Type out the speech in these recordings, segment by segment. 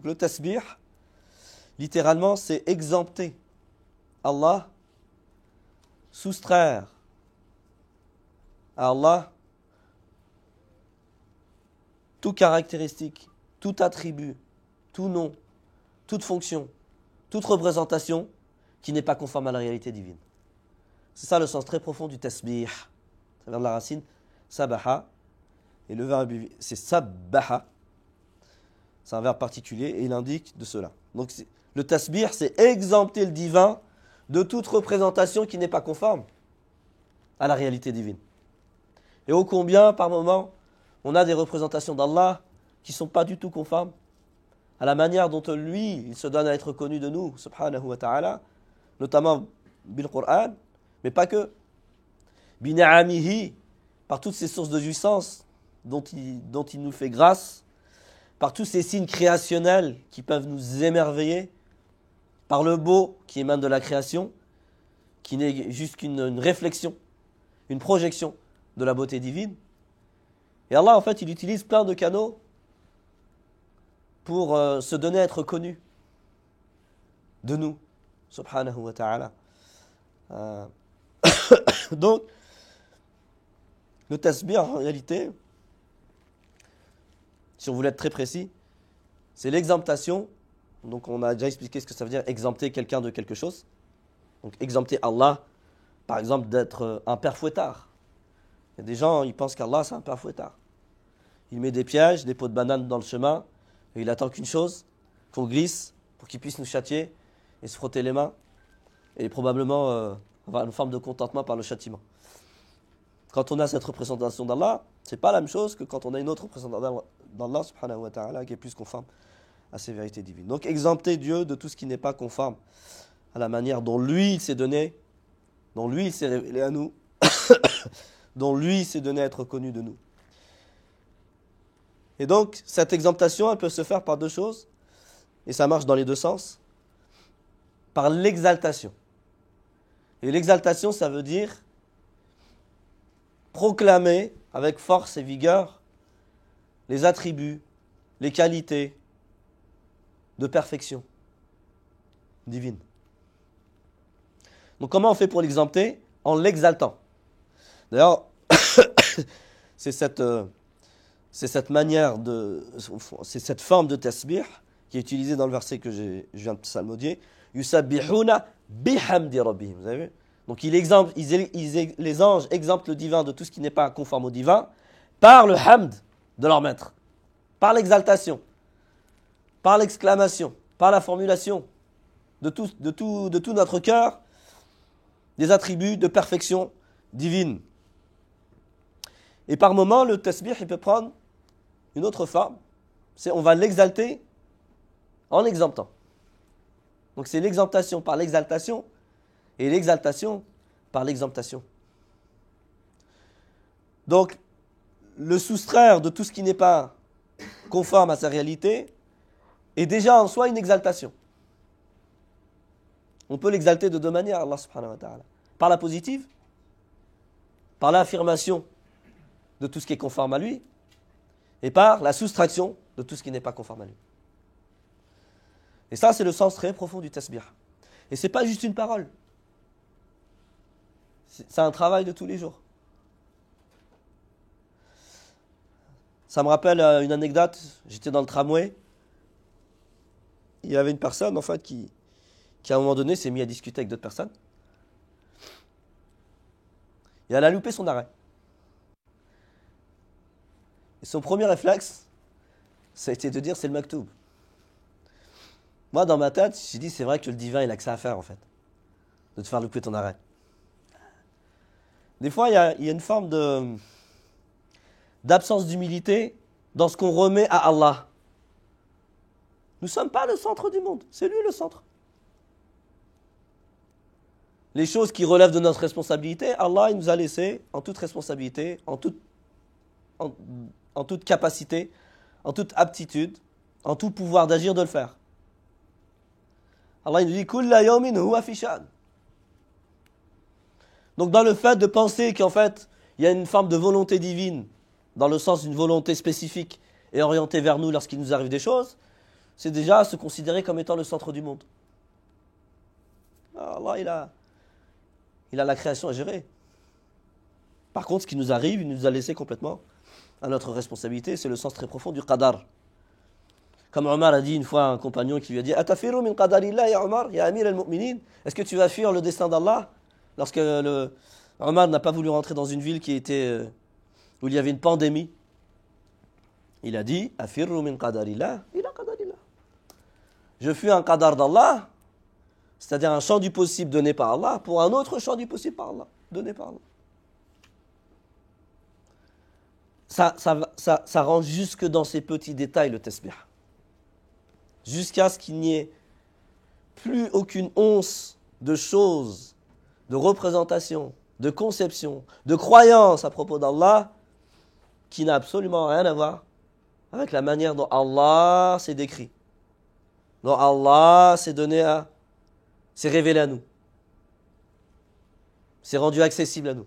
Donc le tasbih, littéralement, c'est exempter Allah, soustraire à Allah toute caractéristique, tout attribut, tout nom, toute fonction, toute représentation qui n'est pas conforme à la réalité divine. C'est ça le sens très profond du tasbih. Ça vient de la racine sabaha, et le verbe c'est sabbaha. C'est un verbe particulier et il indique de cela. Donc le tasbih, c'est exempter le divin de toute représentation qui n'est pas conforme à la réalité divine. Et ô combien, par moment, on a des représentations d'Allah qui ne sont pas du tout conformes à la manière dont lui, il se donne à être connu de nous, subhanahu wa ta'ala, notamment bil Qur'an, mais pas que. Bina'amihi, par toutes ces sources de jouissance dont il nous fait grâce, par tous ces signes créationnels qui peuvent nous émerveiller, par le beau qui émane de la création, qui n'est juste qu'une réflexion, une projection de la beauté divine. Et Allah, en fait, il utilise plein de canaux pour se donner à être connu de nous, subhanahu wa ta'ala. Donc, le tasbih, en réalité, si on voulait être très précis, c'est l'exemptation. Donc, on a déjà expliqué ce que ça veut dire, exempter quelqu'un de quelque chose. Donc, exempter Allah, par exemple, d'être un père fouettard. Il y a des gens, ils pensent qu'Allah, c'est un père fouettard. Il met des pièges, des pots de banane dans le chemin, et il attend qu'une chose, qu'on glisse, pour qu'il puisse nous châtier, et se frotter les mains, et probablement avoir une forme de contentement par le châtiment. Quand on a cette représentation d'Allah, c'est pas la même chose que quand on a une autre représentation d'Allah, subhanahu wa ta'ala, qui est plus conforme à ses vérités divines. Donc, exempter Dieu de tout ce qui n'est pas conforme à la manière dont lui, il s'est donné, dont lui, il s'est révélé à nous, dont lui, il s'est donné à être connu de nous. Et donc, cette exemptation, elle peut se faire par deux choses, et ça marche dans les deux sens. Par l'exaltation. Et l'exaltation, ça veut dire proclamer avec force et vigueur les attributs, les qualités de perfection divine. Donc comment on fait pour l'exempter? En l'exaltant. D'ailleurs, c'est cette forme de tasbih qui est utilisée dans le verset que je viens de psalmodier. Yusabbihuna bihamdi rabbihim. Vous avez vu? Donc les anges exemptent le divin de tout ce qui n'est pas conforme au divin par le hamd de leur maître, par l'exaltation, par l'exclamation, par la formulation de tout notre cœur des attributs de perfection divine. Et par moment, le tasbih, il peut prendre une autre forme. On va l'exalter en exemptant. Donc c'est l'exemptation par l'exaltation et l'exaltation par l'exemptation. Donc, le soustraire de tout ce qui n'est pas conforme à sa réalité est déjà en soi une exaltation. On peut l'exalter de deux manières, Allah subhanahu wa ta'ala. Par la positive, par l'affirmation de tout ce qui est conforme à lui, et par la soustraction de tout ce qui n'est pas conforme à lui. Et ça, c'est le sens très profond du tasbih. Et ce n'est pas juste une parole. C'est un travail de tous les jours. Ça me rappelle une anecdote. J'étais dans le tramway. Il y avait une personne, en fait, qui à un moment donné, s'est mis à discuter avec d'autres personnes. Et elle a loupé son arrêt. Et son premier réflexe, ça a été de dire, c'est le maktoub. Moi, dans ma tête, j'ai dit, c'est vrai que le divin, il a que ça à faire, en fait. De te faire louper ton arrêt. Des fois, il y a une forme d'absence d'humilité dans ce qu'on remet à Allah. Nous ne sommes pas le centre du monde. C'est lui le centre. Les choses qui relèvent de notre responsabilité, Allah, il nous a laissé en toute responsabilité, en toute capacité, en toute aptitude, en tout pouvoir d'agir, de le faire. Allah, il nous dit « Kulla yawmin huwa fi sha'n ». Donc dans le fait de penser qu'en fait, il y a une forme de volonté divine, dans le sens d'une volonté spécifique et orientée vers nous lorsqu'il nous arrive des choses, c'est déjà se considérer comme étant le centre du monde. Allah, il a la création à gérer. Par contre, ce qui nous arrive, il nous a laissé complètement à notre responsabilité. C'est le sens très profond du qadar. Comme Omar a dit une fois à un compagnon qui lui a dit « Atafiru min qadarillah ya Omar, ya Amir al-Mu'minin » Est-ce que tu vas fuir le destin d'Allah? Lorsque Omar n'a pas voulu rentrer dans une ville où il y avait une pandémie, il a dit « Afiru min qadarillah ila qadarillah » Je fuis un qadar d'Allah, c'est-à-dire un champ du possible donné par Allah, pour un autre champ du possible par Allah, donné par Allah. Ça rentre jusque dans ces petits détails, le tasbih. Jusqu'à ce qu'il n'y ait plus aucune once de choses, de représentation, de conception, de croyance à propos d'Allah, qui n'a absolument rien à voir avec la manière dont Allah s'est décrit, dont Allah s'est révélé à nous, s'est rendu accessible à nous.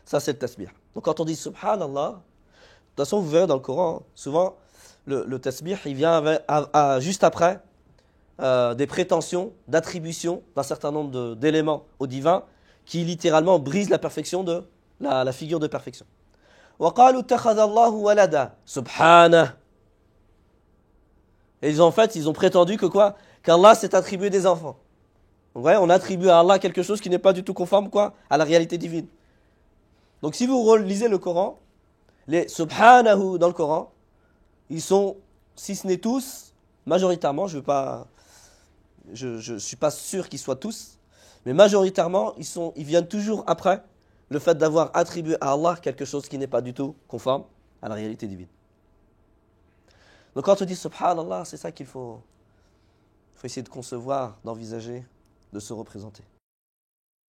Ça, c'est le tasbih. Donc quand on dit Subhanallah, de toute façon, vous verrez dans le Coran, souvent, le tasbih, il vient juste après des prétentions d'attribution d'un certain nombre d'éléments au divin qui littéralement brisent la perfection de la figure de perfection. وَقَالُوا اتَّخَذَ اللَّهُ وَلَدًا Subhanah. Et ils ont prétendu que quoi? Qu'Allah s'est attribué des enfants. Donc, ouais, on attribue à Allah quelque chose qui n'est pas du tout conforme quoi, à la réalité divine. Donc si vous relisez le Coran, les Subhanahu dans le Coran, ils sont, si ce n'est tous, majoritairement, je suis pas sûr qu'ils soient tous, mais majoritairement, ils viennent toujours après le fait d'avoir attribué à Allah quelque chose qui n'est pas du tout conforme à la réalité divine. Donc quand on dit Subhanallah, c'est ça qu'il faut essayer de concevoir, d'envisager, de se représenter.